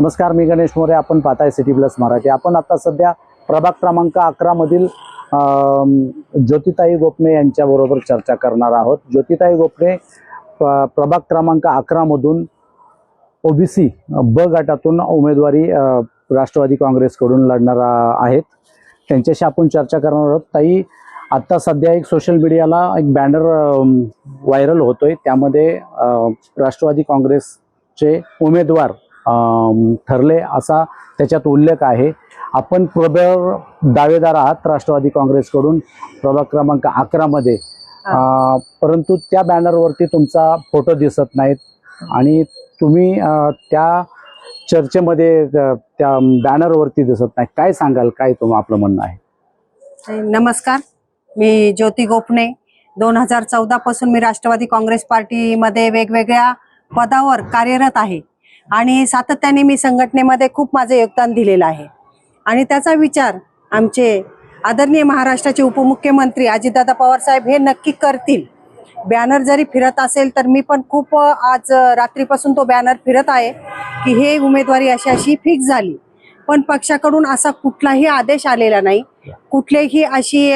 नमस्कार, मी गणेश मोरे. आपण पाहताय सिटी प्लस मराठी. आपण आता सध्या प्रभाग क्रमांक 11 मधील ज्योतिताई गोपने यांच्याबरोबर चर्चा करणार आहोत. ज्योतिताई गोपने प्रभाग क्रमांक 11 मधून ओबीसी ब गटातून उमेदवारी राष्ट्रवादी काँग्रेसकडून लढणार आहेत. त्यांच्याशी आपण चर्चा करणार आहोत. ताई, आता सध्या एक सोशल मीडियाला एक बॅनर व्हायरल होतोय. त्यामध्ये राष्ट्रवादी काँग्रेसचे उमेदवार ठरले असा त्याच्यात उल्लेख आहे. आपण प्रबळ दावेदार आहात राष्ट्रवादी काँग्रेसकडून प्रभाग क्रमांक 11 मध्ये, परंतु त्या बॅनरवरती तुमचा फोटो दिसत नाहीत आणि तुम्ही त्या चर्चेमध्ये त्या बॅनरवरती दिसत नाही. काय सांगाल, काय आपलं म्हणणं आहे? नमस्कार, मी ज्योती गोपने. 2014 पासून मी राष्ट्रवादी काँग्रेस पार्टीमध्ये वेगवेगळ्या पदावर कार्यरत आहे आणि सातत्याने मी संघटनेमध्ये खूप माझे योगदान दिलेलं आहे. आणि त्याचा विचार आमचे आदरणीय महाराष्ट्राचे उपमुख्यमंत्री अजितदादा पवार साहेब हे नक्की करतील. बॅनर जरी फिरत असेल तर मी पण खूप आज रात्रीपासून तो बॅनर फिरत आहे की हे उमेदवारी अशी फिक्स झाली, पण पक्षाकडून असा कुठलाही आदेश आलेला नाही, कुठलेही अशी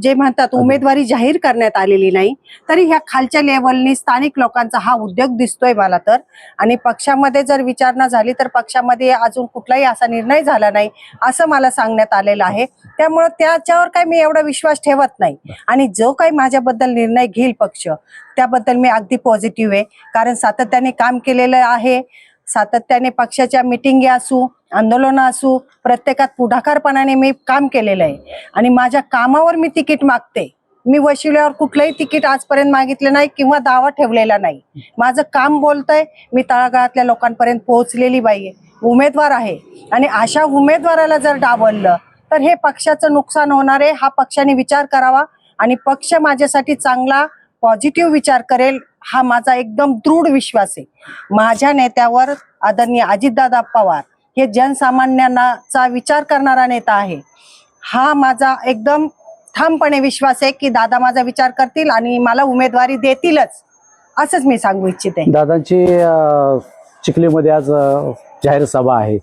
जे म्हणतात उमेदवारी जाहीर करण्यात आलेली नाही. तरी ह्या खालच्या लेवलनी स्थानिक लोकांचा हा उद्योग दिसतोय मला तर. आणि पक्षामध्ये जर विचारणा झाली तर पक्षामध्ये अजून कुठलाही असा निर्णय झाला नाही असं मला सांगण्यात आलेलं आहे. त्यामुळे त्याच्यावर काही मी एवढा विश्वास ठेवत नाही. आणि जो काही माझ्याबद्दल निर्णय घेईल पक्ष, त्याबद्दल मी अगदी पॉझिटिव्ह आहे. कारण सातत्याने काम केलेलं आहे. सातत्याने पक्षाच्या मिटिंगी असू, आंदोलनं असू, प्रत्येकात पुढाकारपणाने मी काम केलेलं आहे. आणि माझ्या कामावर मी तिकीट मागते. मी वशिल्यावर कुठलंही तिकीट आजपर्यंत मागितलं नाही किंवा दावा ठेवलेला नाही. माझं काम बोलतंय. मी तळागाळातल्या लोकांपर्यंत पोहोचलेली बाई आहे, उमेदवार आहे. आणि अशा उमेदवाराला जर डावललं तर हे पक्षाचं नुकसान होणार आहे. हा पक्षाने विचार करावा आणि पक्ष माझ्यासाठी चांगला पॉझिटिव्ह विचार करेल हा माझा एकदम दृढ विश्वास आहे. माझ्या नेत्यावर आदरणीय अजितदादा पवार हे जनसामान्यांचा विचार करणारा नेता आहे. हा माझा एकदम ठामपणे विश्वास आहे की दादा माझा विचार करतील आणि मला उमेदवारी देतीलच, असंच मी सांगू इच्छिते. दादांची चिखलीमध्ये आज जाहीर सभा आहे.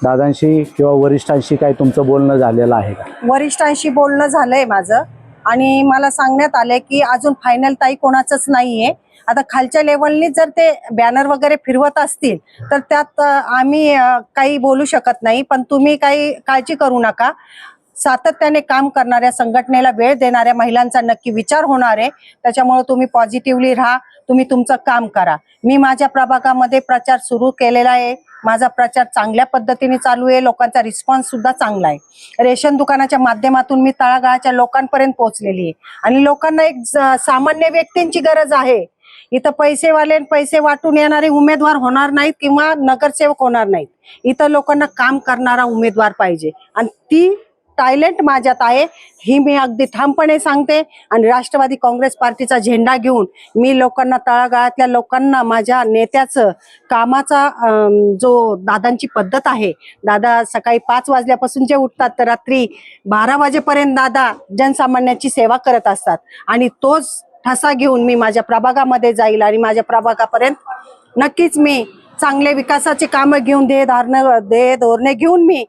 दादांशी किंवा वरिष्ठांशी काय तुमचं बोलणं झालेलं आहे का? वरिष्ठांशी बोलणं झालंय माझं आणि मला सांगण्यात आलंय की अजून फायनल ताई कोणाचंच नाहीये. आता खालच्या लेवलनी जर ते बॅनर वगैरे फिरवत असतील तर त्यात आम्ही काही बोलू शकत नाही. पण तुम्ही काही काळजी करू नका. सातत्याने काम करणाऱ्या, संघटनेला वेळ देणाऱ्या महिलांचा नक्की विचार होणार आहे. त्याच्यामुळे तुम्ही पॉझिटिव्हली राहा, तुम्ही तुमचं काम करा. मी माझ्या प्रभागामध्ये प्रचार सुरू केलेला आहे. माझा प्रचार चांगल्या पद्धतीने चालू आहे. लोकांचा रिस्पॉन्स सुद्धा चांगला आहे. रेशन दुकानाच्या माध्यमातून मी तळागाळाच्या लोकांपर्यंत पोहोचलेली आहे. आणि लोकांना एक सामान्य व्यक्तींची गरज आहे. इथं पैसेवाले पैसे वाटून येणारे उमेदवार होणार नाहीत किंवा नगरसेवक होणार नाहीत. इथं लोकांना काम करणारा उमेदवार पाहिजे आणि ती टॅलेंट माझ्यात आहे, ही मी अगदी ठामपणे सांगते. आणि राष्ट्रवादी काँग्रेस पार्टीचा झेंडा घेऊन मी लोकांना, तळागाळातल्या लोकांना, माझ्या नेत्याचं कामाचा जो दादांची पद्धत आहे, दादा सकाळी 5 वाजल्यापासून जे उठतात तर रात्री 12 वाजेपर्यंत दादा जनसामान्यांची सेवा करत असतात. आणि तोच ठसा घेऊन मी माझ्या प्रभागामध्ये जाईल आणि माझ्या प्रभागापर्यंत नक्कीच मी चांगले विकासाचे कामं घेऊन ध्येय धोरणे घेऊन मी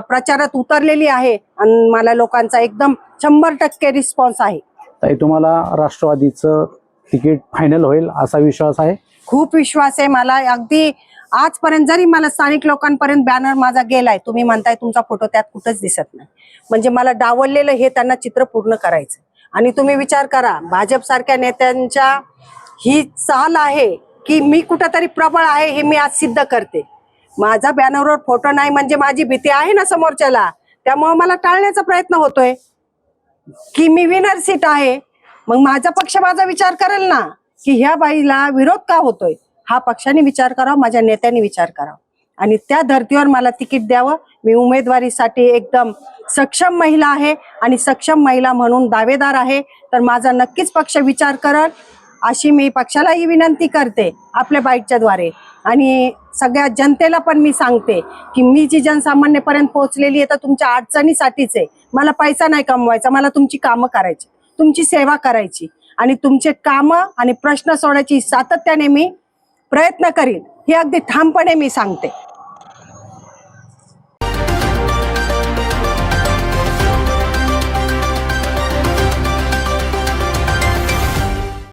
प्रचारात उतरलेली आहे. आणि मला लोकांचा एकदम 100% रिस्पॉन्स आहे. ताई, तुम्हाला राष्ट्रवादीचं तिकीट फायनल होईल असा विश्वास आहे? खूप विश्वास आहे मला. अगदी आजपर्यंत जरी मला स्थानिक लोकांपर्यंत बॅनर माझा गेलाय, तुम्ही म्हणताय तुमचा फोटो त्यात कुठंच दिसत नाही, म्हणजे मला डावललेलं हे त्यांना चित्र पूर्ण करायचं. आणि तुम्ही विचार करा, भाजप सारख्या नेत्यांच्या ही चाल आहे की मी कुठंतरी प्रबळ आहे हे मी आज सिद्ध करते. माझा बॅनरवर फोटो नाही म्हणजे माझी भीती आहे ना समोरच्याला, त्यामुळे मला टाळण्याचा प्रयत्न होतोय की मी विनर सीट आहे. मग माझा पक्ष माझा विचार करेल ना की ह्या बाईला विरोध का होतोय. हा पक्षाने विचार करावा, माझ्या नेत्यांनी विचार करावा आणि त्या धर्तीवर मला तिकीट द्यावं. मी उमेदवारीसाठी एकदम सक्षम महिला आहे आणि सक्षम महिला म्हणून दावेदार आहे. तर माझा नक्कीच पक्ष विचार करेल अशी मी पक्षालाही विनंती करते आपल्या बाईटच्या द्वारे. आणि सगळ्या जनतेला पण मी सांगते की मी जी जनसामान्यपर्यंत पोहोचलेली आहे तर तुमच्या अडचणीसाठीच आहे. मला पैसा नाही कमवायचा, मला तुमची कामं करायची, तुमची सेवा करायची आणि तुमचे कामं आणि प्रश्न सोडवायची सातत्याने मी प्रयत्न करील हे अगदी ठामपणे मी सांगते.